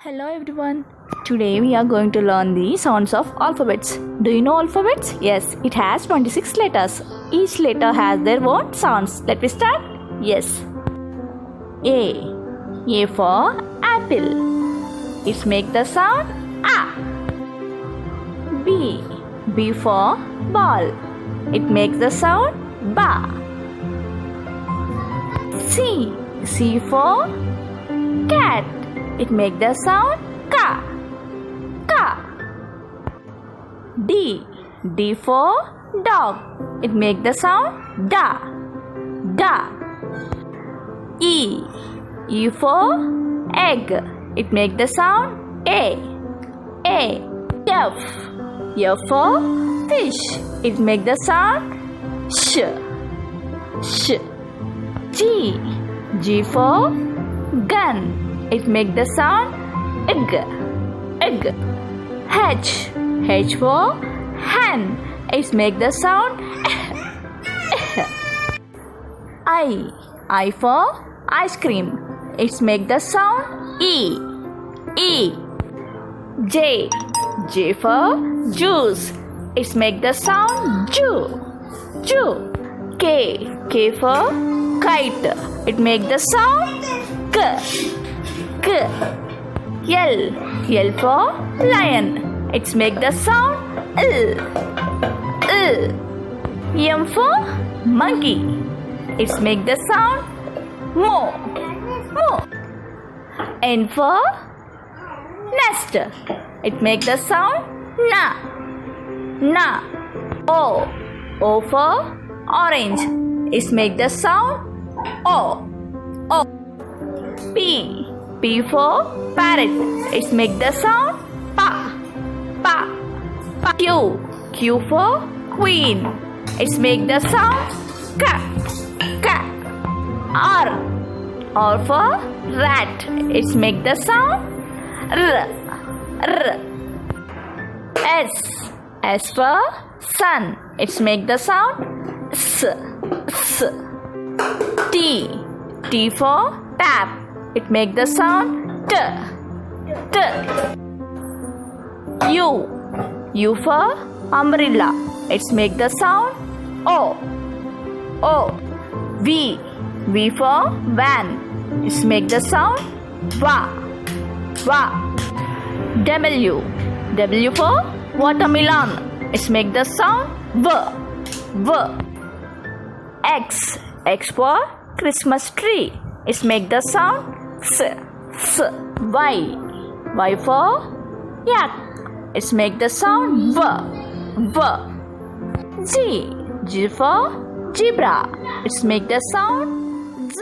Hello everyone. Today we are going to learn the sounds of alphabets. Do you know alphabets? Yes, it has 26 letters. Each letter has their own sounds. Let me start. Yes. A for apple. It makes the sound A. B for ball. It makes the sound Ba. C for cat. It makes the sound Ka. Ka. D for dog. It makes the sound Da. Da. E for egg. It makes the sound A. F for fish. It makes the sound Sh. G for gun. It makes the sound Egg. H for hen. It makes the sound I for ice cream. It makes the sound E. J for juice. It makes the sound Ju. K for kite. It makes the sound K. L for lion. It makes the sound L. M for monkey. It makes the sound Mo. N for nest. It makes the sound Na. O for orange. It makes the sound O. P for parrot. It makes the sound Pa. Q for queen. It makes the sound Ka. R for rat. It makes the sound R. S for sun. It makes the sound S. T for tap. It makes the sound T. U for umbrella. It makes the sound O. V for van. It makes the sound Va. W for watermelon. It makes the sound V. X for Christmas tree. It makes the sound S. Y for yak. It makes the sound V. G for zebra. It makes the sound Z.